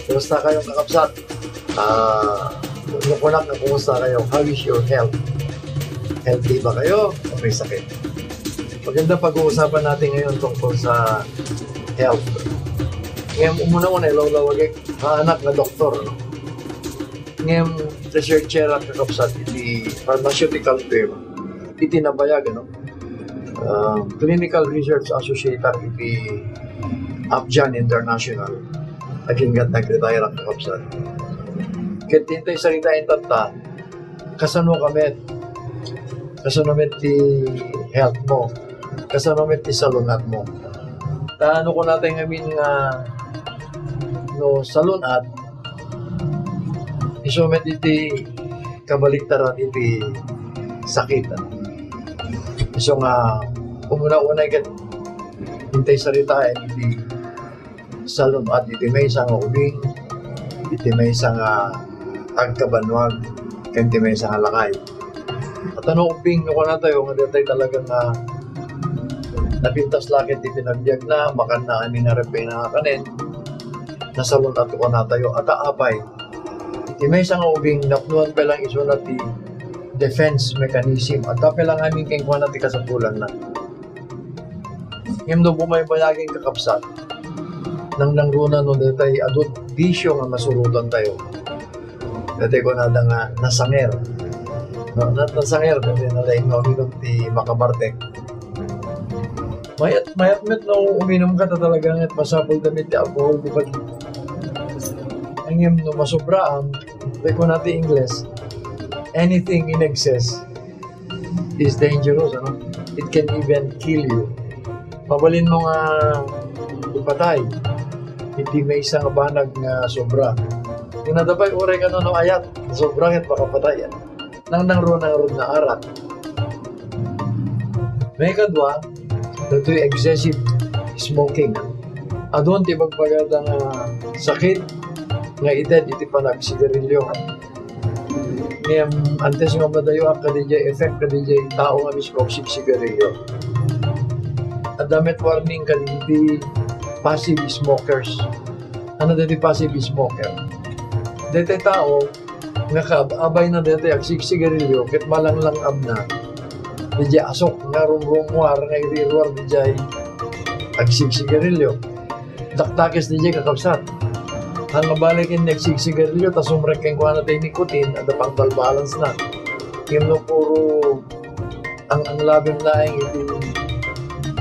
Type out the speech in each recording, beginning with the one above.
Kumusta kayong kakapsat? Nukunak na kumusta kayo? How is your health? Healthy ba kayo o may sakit? Maganda pag-uusapan natin ngayon tungkol sa health. Ngayon, umuna-una, ilawlawagay, anak na doktor. No? Ngayon, researcher at kakapsat, iti pharmaceutical firm, iti nabayag, no? Clinical Research Associated, iti Upjohn International, naginggat nag-retire ang kakapsat. Kaya tintay salita yung tata, kasano kami ti health mo, kasano kami ti salunat mo. Taano ko natin ngamin nga no salunat, isumet iti kabaliktaran iti sakit. So nga, umuna-una kat hintay salita iti salunat, iti may isang ubing, iti may isang agkabanwag, kanti may isang halakay. At ano uping ko na tayo, nga datay talagang napintas lakit di pinagbiag na, makan na aning harapay na kanin, nasalon at ko na tayo, at aapay. Iti may isang ubing, napnuan pa lang iso na ti defense mechanism, at tapay lang aming kengkuan na ti kasapulan na. Ngayon do bumaybayaging kakapsat, nang langrunan no datay adot bisyo nga masurutan tayo. Dati ko na nga nasanger. No, nasanger, dati nalaing uminom ti makabartek. Mayat met no uminom ka ta talagang at masapol damit ti alcohol di ba? Ang yun no masobraan, dati ko natin English, anything in excess is dangerous, ano? It can even kill you. Mabalin mo nga ipatay. Hindi may isang banag nga sobra. Kung nadabay oray ka no ayat, sobra ket makapatayan. Nang ron na arak. May kadwa, dito yung excessive smoking. Adon ti magpagada nga sakit nga edad iti panagsigarilyo. Ngayon, antes nga madayo ang kadijay effect kadijay tao nga miskop sigarilyo. At damit warning kadijay passive smokers. Ano dito passive smoker? Dito tao, nga kaabay na dito ang sigarilyo, ket malang ab na. Dito asok, nga rumrumwar, nga irirwar dito ang sigarilyo. Daktakis dito kakapsat. Ang balikin nagsigarilyo, tas umrek keng kuha na tayo nikotin, at pang balbalance na. Yung no puro, ang labim na yung iti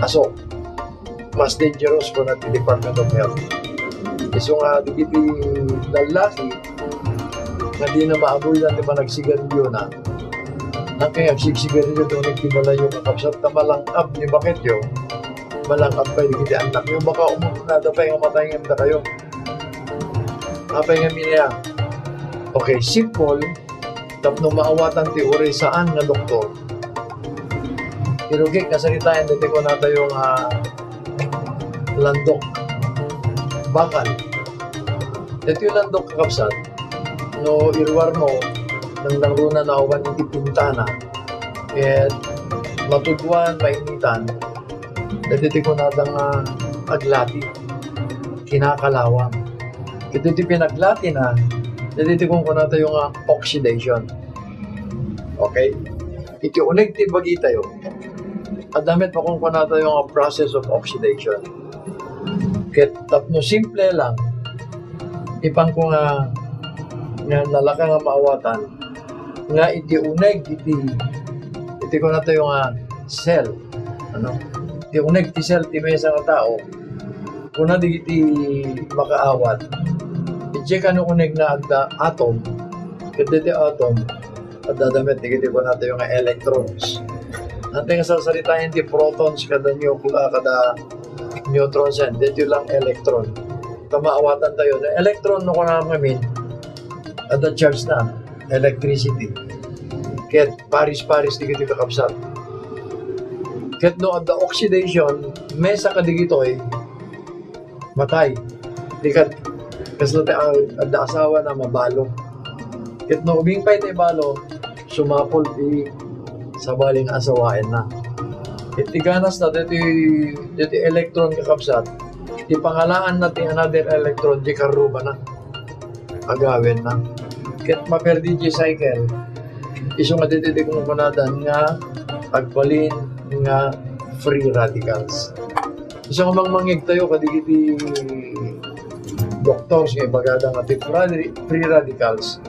asok. Mas dangerous po natin Department of Health. So nga, di lalaki na di na maaboy natin pa nagsigarilyo na. Nang kaya nagsigarilyo doon nagtimala yung kakapsat na malangkap ni bakit yun. Malangkap pa yung anak nyo. Baka umunada pa yung matayin na kayo. Apa nga niya? Okay, simple. Tapno maawatan ti uri saan nga doktor. Pero kaya kasalitaan dito ko na tayo yung landok. Bakal. Ito yung landok kakapsat. No, irwar mo, nang langruna na awan hindi pintana. At matudwan, mainitan. Dito ko na nga aglati. Kinakalawang. Ito yung pinaglati na, dito kung kunata yung oxidation. Okay? Ito unig tibagi tayo. At damit pa kung kunata yung process of oxidation. Kaya tapno simple lang, ipang ko nga lalaka nga maawatan, nga iti unig, iti kunata yung cell. Ano? Iti unig ti cell, ti may isang tao, kuna di iti makaawat. I-check ano kunig na atom, kaditi atom, at dadamit, tigiti ko natin yung electrons. Natin nga sasalitain ti protons, kada neutrons yan, dito lang electron. Kamaawatan tayo na electron no ko na namin, at the charge na, electricity. Kaya paris-paris tigiti kakapsat. Kaya no, at the oxidation, may sa kadigitoy, matay. Dikat, kasi ang asawa na mabalo. Kit no ubing pa ito balo, sumapol di sa baling asawain na. Iti ganas na dito electron kakapsat, ipangalaan natin another electrode, di karuba na. Agawin na. Ket maperdi di cycle, iso nga dito kung kunadan nga pagbalin nga free radicals. Iso nga mangmangig tayo, kadigiti doctors nga bagada nga free radicals,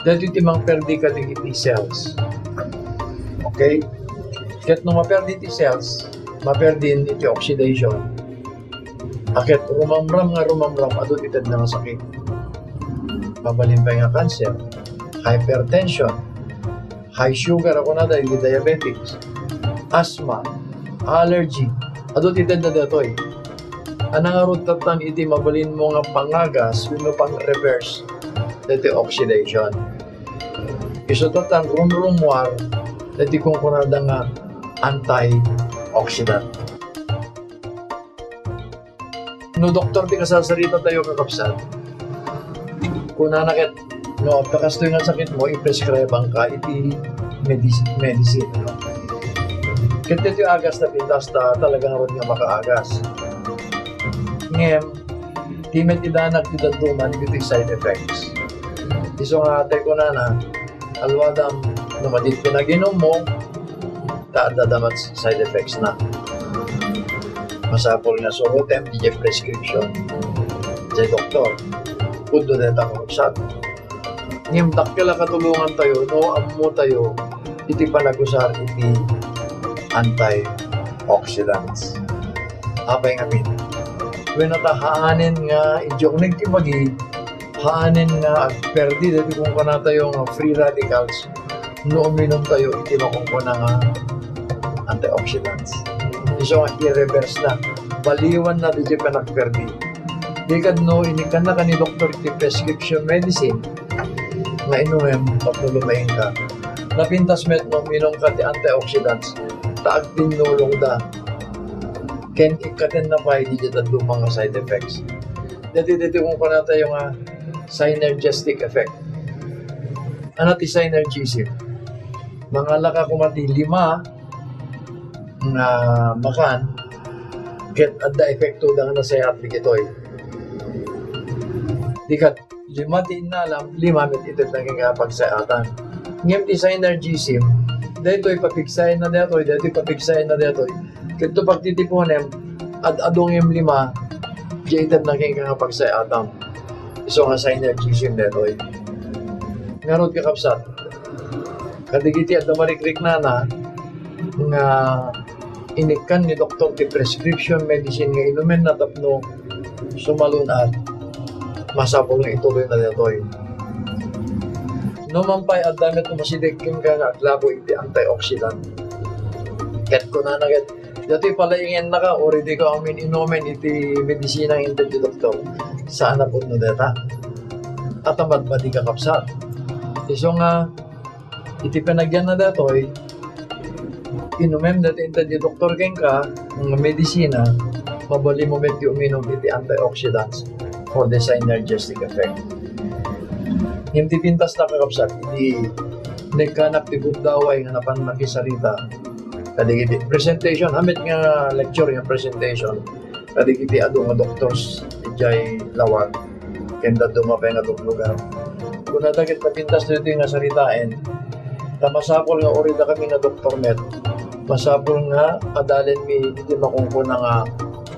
dito iti mangperdi kadigiti cells. Okay? Ket nung maperdi iti cells, maperdin iti oxidation. Akit rumamram, adot itad na nga sakit. Mabalin pa nga cancer, hypertension, high sugar ako na dahil diabetics, asthma, allergy, adot itad na datoy. Anang arutatan iti mabalin mo nga pangagas, wino pang reverse, dito oxidation. Isutatan rumrumwar, dito kung kunada nga antioxidant. No doktor di kasasarita tayo kakapsat. Kung nanakit, no, kakas nga sakit mo, i-prescribe ang ka iti medicine. No? Kaya ito yung agas na pintas ta talagang ron nga makaagas. Ngayon, timet idanak tidaduman dito side effects. Iso nga tayo ko na alwadam namadit pinaginom mo, taadadamat side effects na. Masapol nga surutem di prescription sa doktor. Kudo na ito sa ngayon, takila katulungan tayo, no, amo tayo, iti panagusar, iti antioxidants. Apay nga min. When natahaanin nga, idyok nagkimagi, haanin nga, perdi, dati kung kana tayo nga free radicals, no uminom tayo, iti makungkuna nga antioxidants. Iso nga, i-reverse na. Baliwan na, di pa nagperdi. Di kad no, inikan na ka ni doktor iti prescription medicine, nga inuem, pagnulumayin ka. Napintas met nung minong ka ti antioxidants, taag tinulong da. Ken ikaten na pa, hindi dyan mga side effects. Dati kung panata yung synergistic effect. Ano ti synergism? Mga laka kumati 5 nga makan, get at the effecto da nga na sa atlik ito'y. Dikat, 5 di inalam, 5 met itit naging pagsaatan. Ngayon ti synergism, dito ipapiksayin na dito, Kito pagtitipunem, adong yung 5, di itit naging pagsaatan. Iso nga synergism dito. Ngarot ka kapsat, kadigiti at namarikrik na nga inikan ni doktor ti prescription medicine nga inumin na tapno sumalunat. Masapol nga ituloy na ditoy. No mampay at damit mo masidikin ka nga aglabo iti antioxidant. Ket ko na naget. Dati pala ingin na ka, already ko amin inumin iti medisina ng intend doktor. Saan na po no deta? At ang badbadi ka kapsat. Iso nga, iti pinagyan na datoy, inumem dati intend doktor ken ka, ng medisina, mabali mo medyo uminom iti antioxidants for the synergistic effect. Hindi pintas na kakapsat, hindi nagkanap ti gudaway nga napan makisarita. Kadigiti presentation, hamit nga lecture nga presentation, kadigiti ado nga doctors, ijay lawag, kenda dumapay nga lugar. Kung nadagit na pintas dito nga saritain, tamasapol nga orida kami nga doktor met, masapol nga adalin mi iti makungkuna nga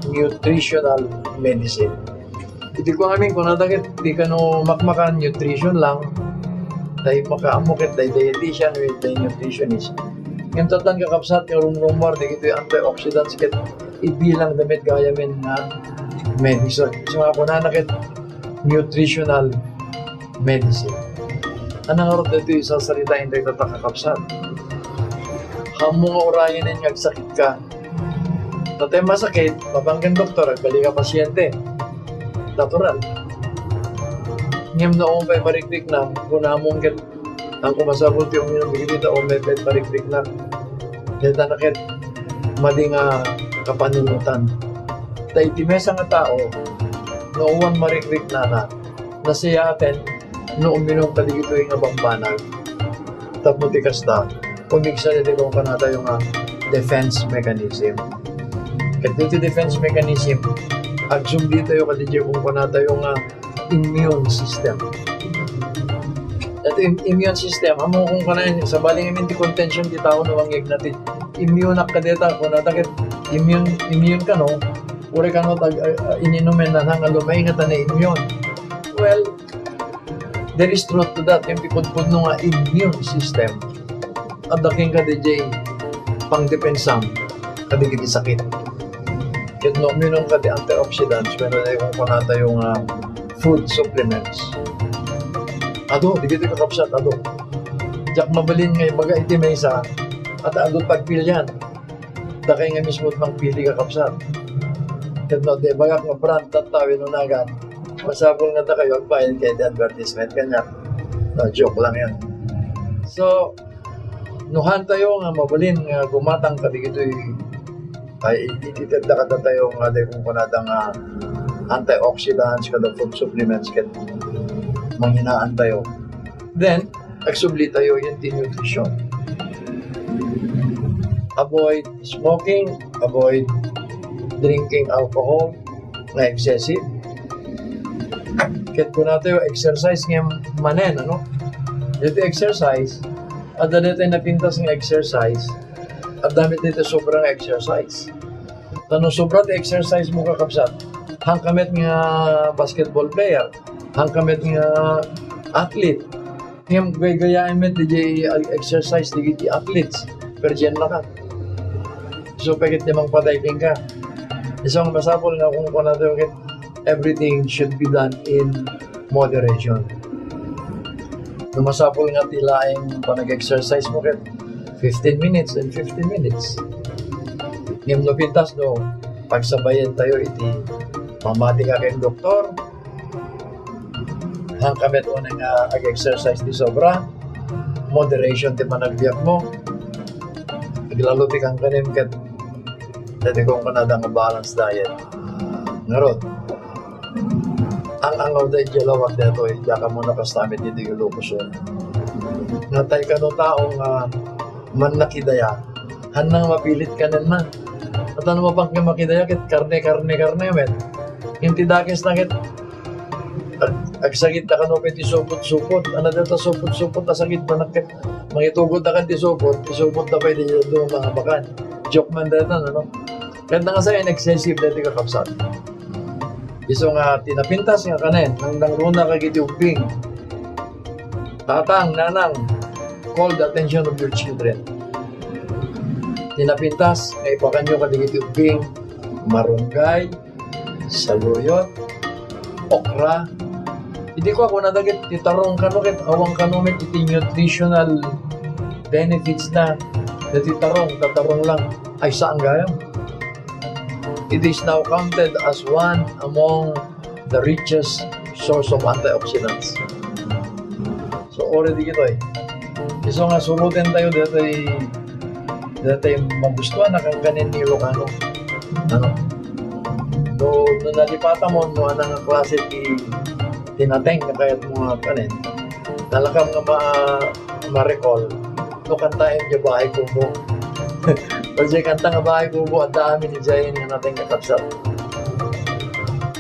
nutritional medicine. Iti ko amin kung nadagit di ka no makmakan nutrition lang, dahil makaamukit, dahil dietitian with the nutritionist. Ngayon tatan kakapsat yung rumrumwar, di ito yung antioxidants kit ibilang damit gaya min na medicine. So nga kung nanakit nutritional medicine. Anong arot dito yung sasarita hindi ito kakapsat? Hamo nga orayan yung nagsakit ka. Tatay masakit, mabanggan doktor, balik ka pasyente. Natural. Ngayon na umay marikrik na, kung namong ang kumasabot yung minumigilita o may bed marikrik na. Kaya tanakit, mali nga kapanunutan. Tay timesa nga tao, nauwan marikrik na nasaya atin, no uminom kaligito yung abambanag. Taputi kasta, pumigsa nito kung kanata yung defense mechanism. Kaya dito defense mechanism, agsumli tayo kadidyo kung kunata yung immune system. At immune system, amo kung kunain, sa baling immune contention, di tao na wangyag natin. Immune ka deta, kung natakit, immune ka no, uri ka no, ininumin na hang alumay nga na immune. Well, there is truth to that. Yung pikod-pod nung immune system, at daking ka DJ, pang-depensam, kadigiti sakit. Kaya no, minum ka di antioxidants, pero na yung kunata yung food supplements. Ado, di kita kakapsat, ado. Diyak mabalin nga baga iti may isa, at ado pagpilyan. Dakay nga mismo mang pili kakapsat. Kaya no, di baga nga brand tatawin no nagan. Masabol nga ta kayo, agbayan kayo di advertisement, kanya. No, joke lang yan. So, nuhan tayo nga mabalin nga gumatang kadigito'y ay ititagda ka tayo nga dahil kung kunadang antioxidants kada food supplements kat manghinaan tayo. Then, agsubli tayo yung nutrition. Avoid smoking, avoid drinking alcohol na excessive. Kat kung tayo exercise nga manen, ano? Dito exercise, at dito napintas ng exercise, at damit dito sobrang exercise. Tanong sobrang exercise mo kakapsat, hang kamit nga basketball player, hang kamit nga athlete, ngayon gayaan mo DJ exercise digiti athletes, pero dyan na ka. So pagit namang padayting ka. Isang masapol nga kung natin everything should be done in moderation. Masapol nga tilaing panag-exercise mo kat 15 minutes and 15 minutes. Ngayon no pintas no, pagsabayan tayo iti mamati ka kayong doktor, hang kamit o nang ag-exercise di sobra, moderation ti managbiyak mo, naglalo ti kang kanim kat dati kong kanadang balance diet. Ngarot, ang angaw dahil jalawag dito, hindi ka muna kastamit dito yung lukusyon. Natay ka no taong man nakidaya, hanang mapilit ka na. At ano mo pang makidaya, kit karne, met. Yung tidakis na kit, agsagit na ka no, piti supot-supot. Ano dito supot-supot, asagit na nakit. Mangitugod na ka ti supot na pwede doon mga bakan. Joke man dito, ano? Kaya na nga sa'yo, excessive dito kakapsat. Iso nga, tinapintas nga kanin, nang runa kagiti uping. Tatang, nanang, call the attention of your children. Tinapintas, ay ipakan nyo kadigiti uping, marunggay, saluyot, okra. Hindi ko ako nadagit, titarong kanukit, awang kanumit, iti nutritional benefits na tatarong lang, ay saan gayam? It is now counted as one among the richest source of antioxidants. So already ito iso nga sulutin tayo dito magustuhan na kang kanin ni Ilocano. Ano? No nalipata mo no anang klase tinateng na kayat mga kanin. Nalakam nga ma-recall no kantahin niya bahay kubo. Kasi kanta nga bahay kubo at dami ni Jayan nga natin kakapsat.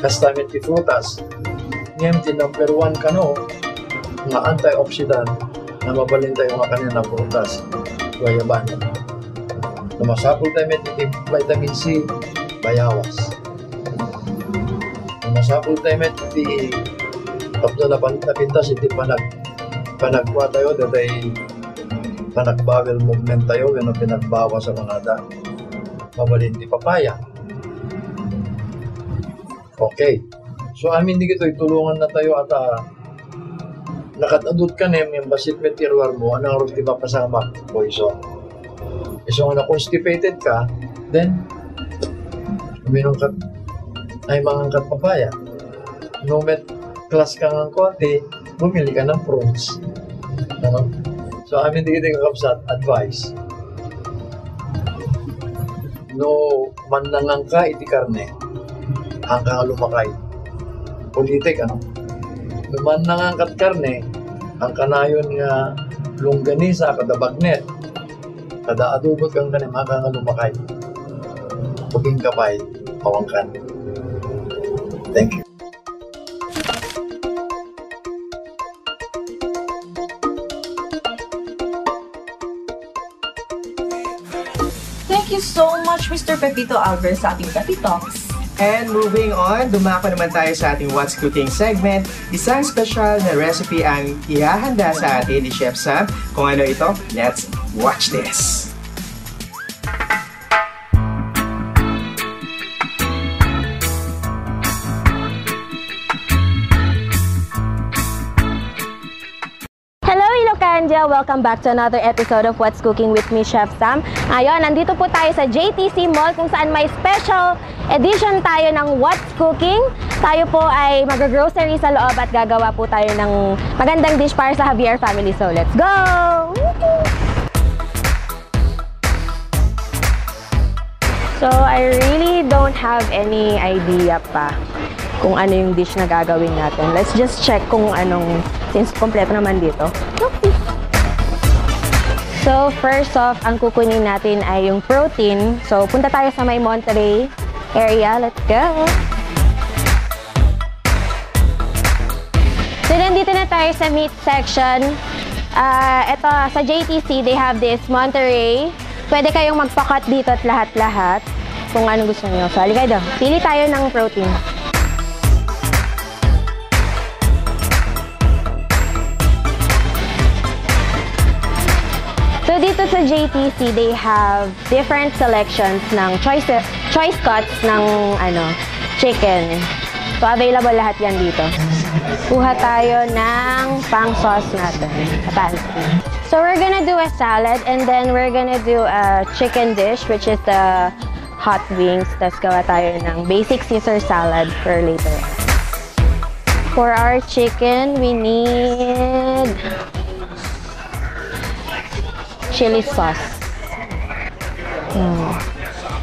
Kastamit ti frutas. Ngayon ti number 1 kano nga antioxidant na mabalin tayo nga kanina prutas, guayaban. Namasapol tayo may vitamin C, bayawas. Namasapol tayo may tapos na napintas, hindi panagkuha tayo, dahil panagbawel movement tayo, yun ang pinagbawa sa kanada. Mabalin di papaya. Okay. So amin di kito, itulungan na tayo at nakatadot ka na yung basit material mo, anong rin di papasama poison. So kung na-constipated ka, then uminom ka ay mga kat papaya. No met class ka ng konti, bumili ka ng fruits. Ano? So amin di kita kakapsat, advice. No manangang ka iti karne, hanggang lumakay. Politik, ano? No manangang kat karne, ang kanayon nga longganisa, kada bagnet, kada adubot kang kanim, hanggang lumakay. Paging kapay, pawangkan. Thank you. Thank you so much, Mr. Pepito Alvarez, sa ating Pepi Talks. And moving on, dumako naman tayo sa ating What's Cooking segment. Isang special na recipe ang ihahanda sa atin ni Chef Sam. Kung ano ito, let's watch this! Welcome back to another episode of What's Cooking with me, Chef Sam. Ngayon, nandito po tayo sa JTC Mall kung saan may special edition tayo ng What's Cooking. Tayo po ay mag-grocery sa loob at gagawa po tayo ng magandang dish para sa Javier family. So, let's go! So, I really don't have any idea pa kung ano yung dish na gagawin natin. Let's just check kung anong, since kompleto naman dito. Okay. So, first off, ang kukunin natin ay yung protein. So, punta tayo sa may Monterey area. Let's go! So, nandito na tayo sa meat section. Ito, sa JTC, they have this Monterey. Pwede kayong magpa-cut dito at lahat-lahat kung ano gusto nyo. So, aligay daw. Pili tayo ng protein. So, dito sa JTC, they have different selections ng choice cuts ng chicken. So, available lahat yan dito. Kuha tayo ng pang-sauce natin. So, we're gonna do a salad and then we're gonna do a chicken dish, which is the hot wings. Tapos gawa tayo ng basic Caesar salad for later. For our chicken, we need chili sauce.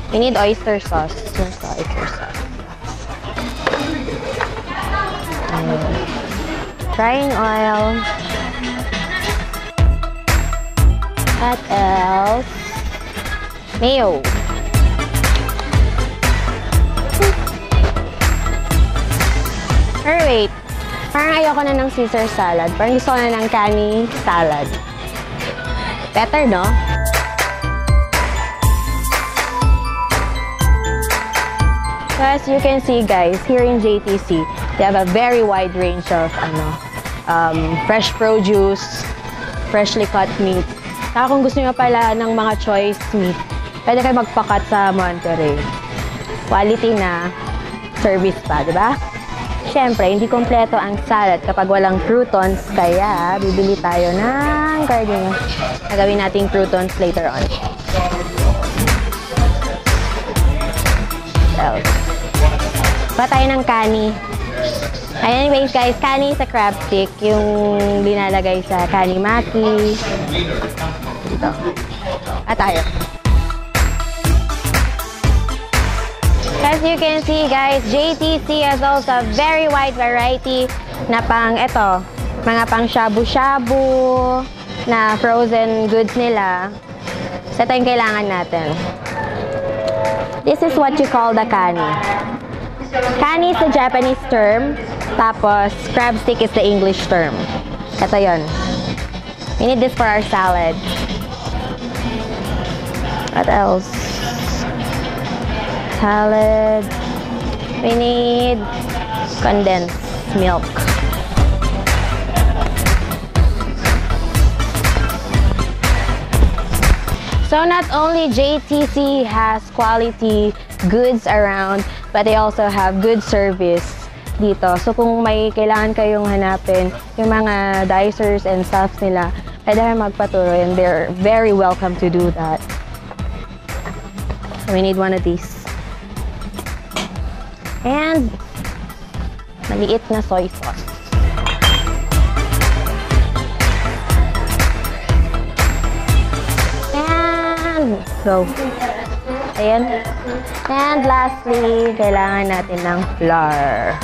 We need oyster sauce. Oyster sauce. Frying oil. What else? Mayo. Or wait. Parang ayoko na ng Caesar salad. Parang gusto ko na ng cani salad. Better, no? So as you can see, guys, here in JTC, they have a very wide range of fresh produce, freshly cut meat. Saka kung gusto nyo pala ng mga choice meat, pwede kayo magpa-cut sa Monterey. Quality na service pa, di ba? Siyempre, hindi kompleto ang salad kapag walang croutons, kaya bibili tayo ng garden. Nagawin natin croutons later on. Pa tayo ng kani. Anyways guys, kani sa crab stick, yung linalagay sa kani maki. Dito. At tayo. As you can see guys, JTC has also a very wide variety na pang mga pang shabu-shabu na frozen goods nila. So ito yung kailangan natin. This is what you call the kani. Kani is the Japanese term, tapos crab stick is the English term. Ito yun. We need this for our salad. What else? Salad. We need condensed milk. So not only JTC has quality goods around, but they also have good service dito. So kung may kailangan kayong hanapin, yung mga dicers and stuff nila, pwede kayo magpaturo and they're very welcome to do that. So we need one of these. And maliit na soy sauce. And go. Ayan. And lastly, kailangan natin ng flour.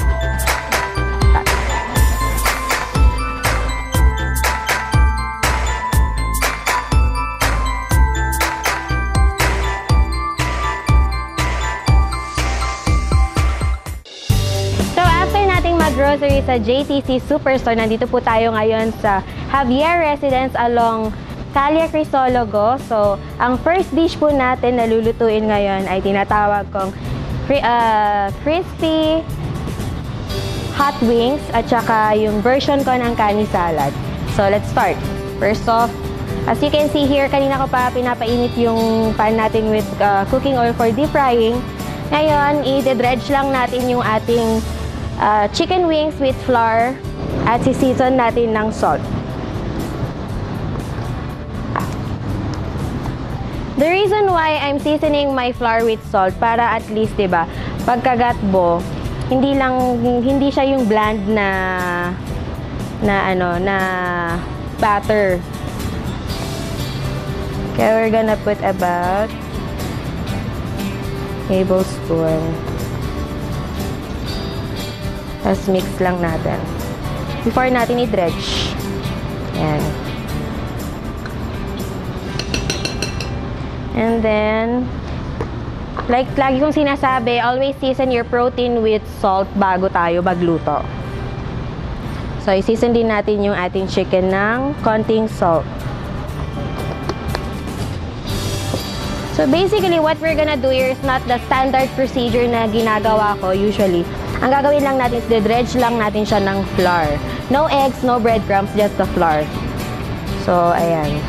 So grocery sa JTC Superstore. Nandito po tayo ngayon sa Javier Residence along Calle Crisologo. So, ang first dish po natin na lulutuin ngayon ay tinatawag kong crispy hot wings at saka yung version ko ng kani salad. So, let's start. First off, as you can see here, kanina ko pa pinapainit yung pan natin with cooking oil for deep frying. Ngayon, i-dredge lang natin yung ating chicken wings with flour at si-season natin ng salt. The reason why I'm seasoning my flour with salt para at least, 'di ba, pagkagatbo, hindi siya yung bland na batter. Okay, we're gonna put about tablespoon. Tapos mix lang natin. Before natin i-dredge. Yan. And then, like lagi kong sinasabi, always season your protein with salt bago tayo magluto. So, i-season din natin yung ating chicken ng konting salt. So, basically, what we're gonna do here is not the standard procedure na ginagawa ko usually. Ang gagawin lang natin is dredge lang natin siya ng flour. No eggs, no breadcrumbs, just the flour. So, ayan.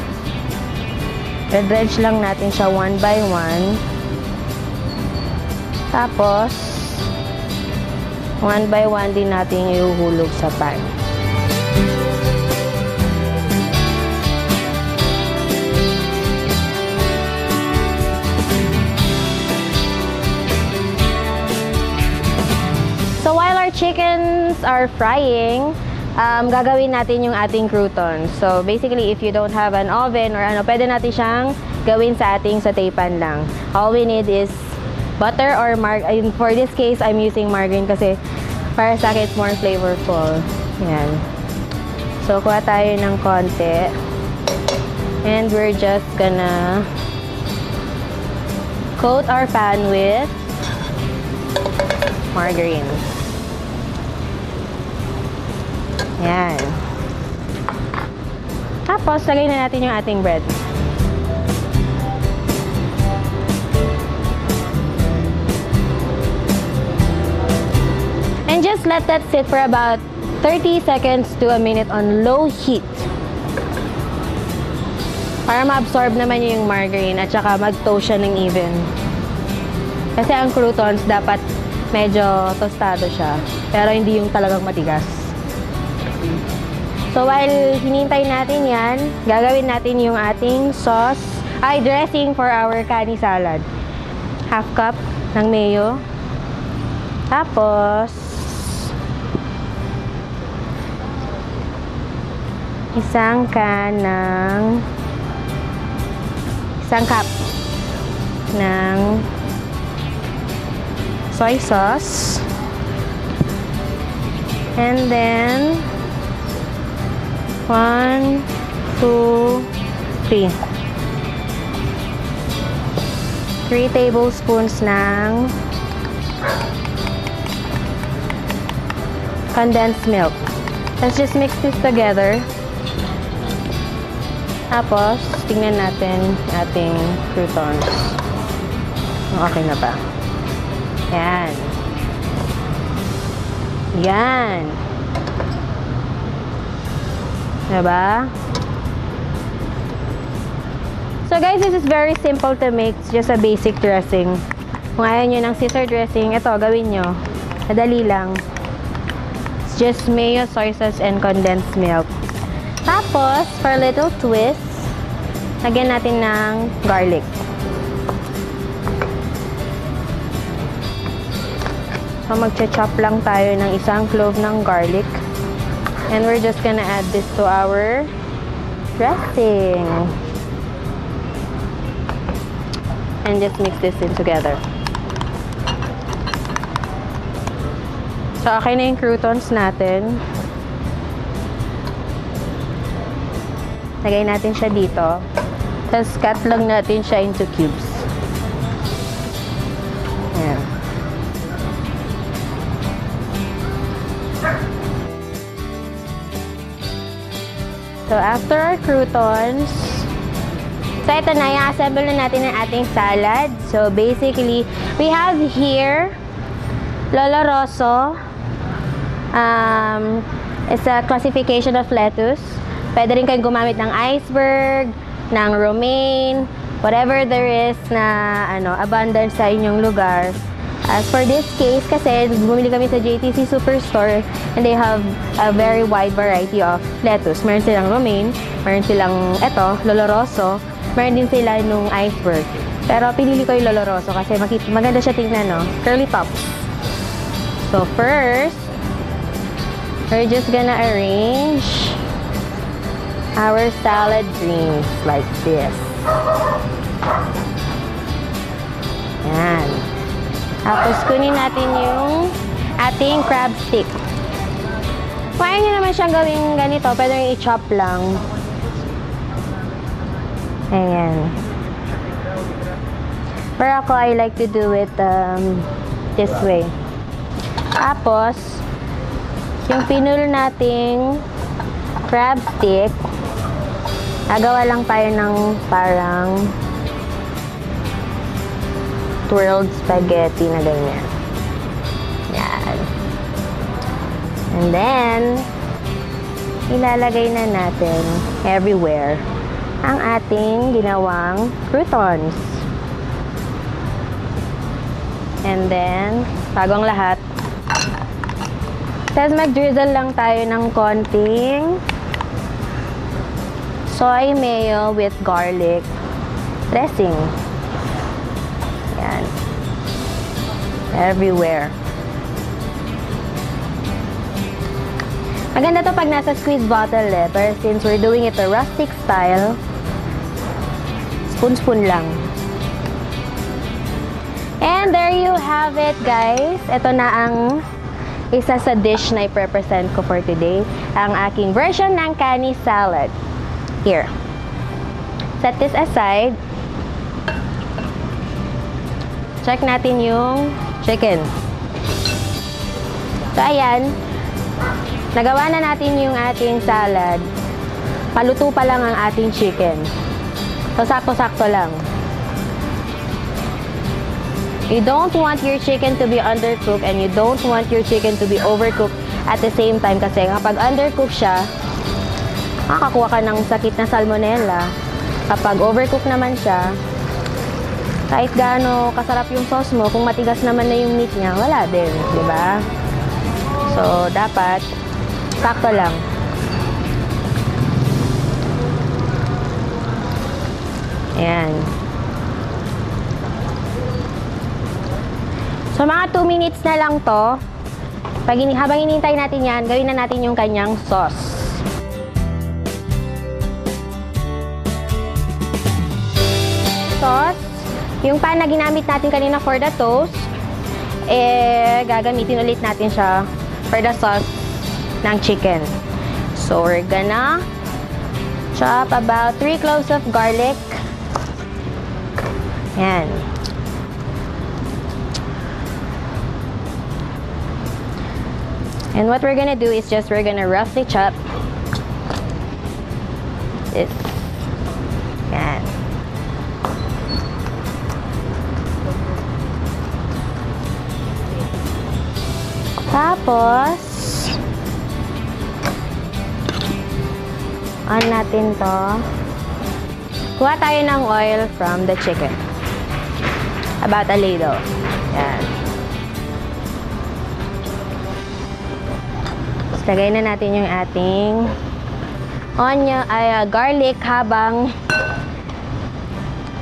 Dredge lang natin siya one by one. Tapos, one by one din natin ihuhulog sa pan. So, while our chickens are frying, gagawin natin yung ating croutons. So, basically, if you don't have an oven or pwede natin siyang gawin sa ating sauté pan lang. All we need is butter or margarine. For this case, I'm using margarine kasi para sa akin, it's more flavorful. Yan. So, kuha tayo ng konti. And we're just gonna coat our pan with margarine. Yan. Tapos, lagay na natin yung ating bread. And just let that sit for about 30 seconds to a minute on low heat. Para ma-absorb naman yung margarine at saka mag-toast siya ng even. Kasi ang croutons dapat medyo tostado siya. Pero hindi yung talagang matigas. So, while hinintay natin yan, gagawin natin yung ating dressing for our kani salad. Half cup ng mayo. Tapos, isang cup ng soy sauce. And then, 1, 2, 3. 3 tablespoons ng condensed milk. Let's just mix this together. Tapos, tingnan natin ating croutons. Okay na ba? Yan. Yan. Diba? So guys, this is very simple to make. It's just a basic dressing. Kung ayaw nyo ng Caesar dressing, ito, gawin nyo. Madali lang. It's just mayo, soy sauce, and condensed milk. Tapos, for a little twist, lagyan natin ng garlic. So, magcha-chop lang tayo ng isang clove ng garlic. And we're just gonna add this to our dressing. And just mix this in together. So, okay na yung croutons natin. Lagay natin siya dito. Tapos, cut lang natin siya into cubes. Ayan. So, after our croutons, so ito na, i-assemble na natin ang ating salad. So, basically, we have here Lolo Rosso. It's a classification of lettuce. Pwede rin kayong gumamit ng iceberg, ng romaine, whatever there is na abundance sa inyong lugar. As for this case, kasi bumili kami sa JTC Superstore and they have a very wide variety of lettuce. Meron silang romaine, meron silang Lolo Rosso, meron din sila nung iceberg. Pero pinili ko yung Lolo Rosso kasi maganda siya tingnan, no? Curly tops. So first, we're just gonna arrange our salad greens like this. Yan. Tapos kunin natin yung ating crab stick. Kung ayaw nyo naman siyang gawing ganito, pwede rin i-chop lang. Ayan. Pero ako, I like to do it this way. Tapos, yung pinul nating crab stick, nagawa lang tayo ng parang twirled spaghetti na ganyan. Yan. And then, ilalagay na natin everywhere ang ating ginawang croutons. And then, bagong lahat, tapos mag-drizzle lang tayo ng konting soy mayo with garlic dressing. Yan. Everywhere. Maganda to pag nasa squeeze bottle pero since we're doing it a rustic style, spoon-spoon lang. And there you have it, guys. Ito na ang isa sa dish na i-represent ko for today. Ang aking version ng kani salad. Here. Set this aside. Check natin yung chicken. So, ayan. Nagawa na natin yung ating salad. Paluto pa lang ang ating chicken. So, sakto-sakto lang. You don't want your chicken to be undercooked and you don't want your chicken to be overcooked at the same time kasi kapag undercooked siya, makakakuha ka ng sakit na salmonella. Kapag overcooked naman siya, kahit gaano kasarap yung sauce mo, kung matigas naman na yung meat niya, wala din, di ba? So, dapat sakto lang. Ayan. So, mga 2 minutes na lang to. Habang hinihintay natin yan, gawin na natin yung kanyang sauce. Sauce, yung pan na ginamit natin kanina for the toast, gagamitin ulit natin siya for the sauce ng chicken. So, we're gonna chop about 3 cloves of garlic. Yan. And what we're gonna do is we're gonna roughly chop this. Yan. Tapos, on natin to. Kuha tayo ng oil from the chicken. About a ladle. Yan. Lagay na natin yung ating garlic habang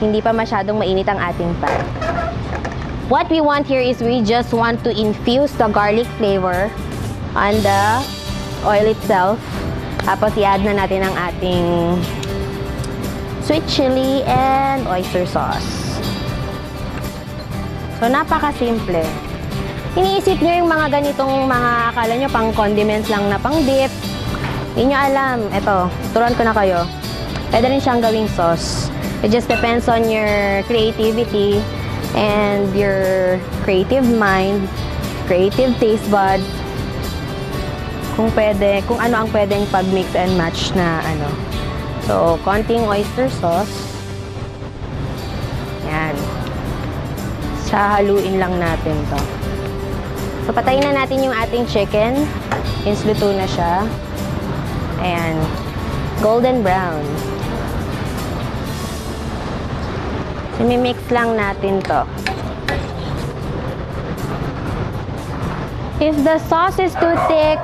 hindi pa masyadong mainit ang ating pan. What we want here is we just want to infuse the garlic flavor on the oil itself. Tapos i-add na natin ang ating sweet chili and oyster sauce. So, napaka-simple. Iniisip nyo yung mga ganitong mga akala nyo pang condiments lang na pang dip. Hindi nyo alam. Ito, turuan ko na kayo. Pwede rin siyang gawing sauce. It just depends on your creativity and your creative mind, creative taste buds. kung ano ang pwedeng pag-mix and match na ano. So, konting oyster sauce. Yan. Sahaluin lang natin to. So, patayin na natin yung ating chicken. Since luto na siya. Ayan. Golden brown. So, mimix lang natin to. If the sauce is too thick,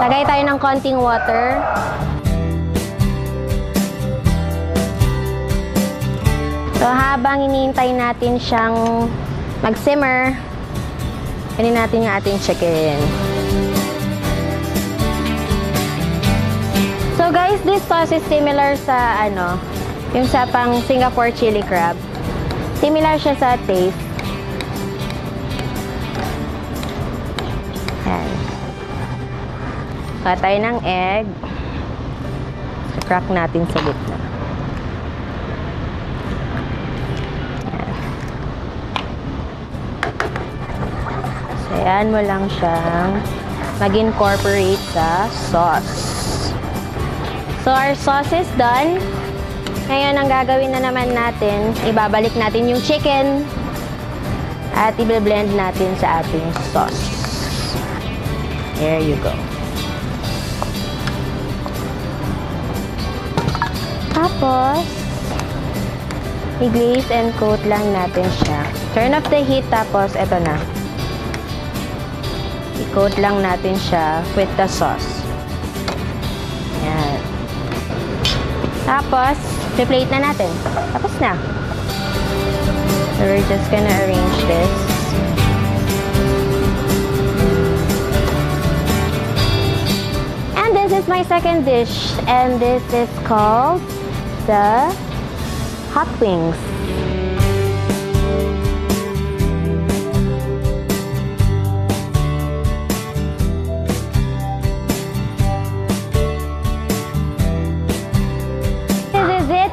lagay tayo ng konting water. So, habang hinihintay natin siyang mag-simmer, kainin natin yung ating chicken. So, guys, this sauce is similar sa, yung sa pang Singapore chili crab. Similar siya sa taste. Yan. Cut tayo ng egg. So, crack natin sa gitna. Ayan mo lang siyang mag-incorporate sa sauce. So, our sauce is done. Ngayon, ang gagawin na naman natin, ibabalik natin yung chicken at i-blend natin sa ating sauce. There you go. Tapos, i-glaze and coat lang natin siya. Turn off the heat, tapos eto na. I-coat lang natin siya with the sauce. Yan. Tapos, i-plate na natin. Tapos na. So, we're just gonna arrange this. And this is my second dish. And this is called the hot wings.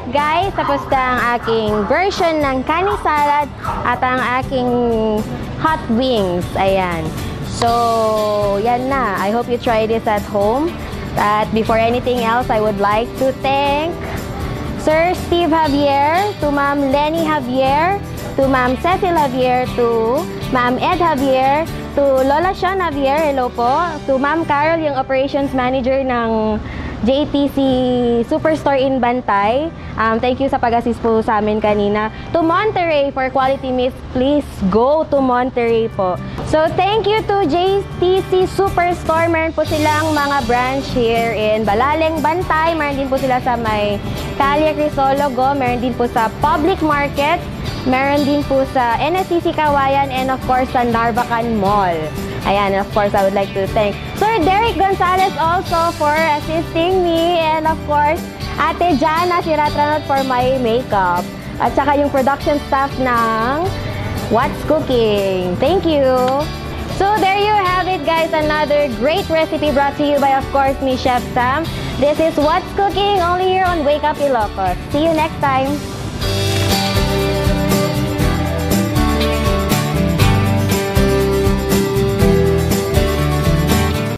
Guys, tapos na ang aking version ng kani salad at ang aking hot wings. Ayan. So, yan na. I hope you try this at home. At before anything else, I would like to thank Sir Steve Javier, to Ma'am Lenny Javier, to Ma'am Cecil Javier, to Ma'am Ed Javier, to Lola Sean Javier, hello po, to Ma'am Carol, yung operations manager ng JTC Superstore in Bantay. Thank you sa pag-assist po sa amin kanina. To Monterey for quality meats, please go to Monterey po. So, thank you to JTC Superstore. Meron po silang mga branch here in Balaleng, Bantay. Meron din po sila sa may Calle Crisologo. Meron din po sa Public Market. Meron din po sa NSCC Kawayan and of course sa Narvacan Mall. Ayan, and of course, I would like to thank Sir Derek Gonzalez also for assisting me, and of course, Ate Jana Siratranot for my makeup. At saka yung production staff ng What's Cooking. Thank you! So there you have it, guys. Another great recipe brought to you by, of course, me, Chef Sam. This is What's Cooking, only here on Wake Up Ilocos. See you next time!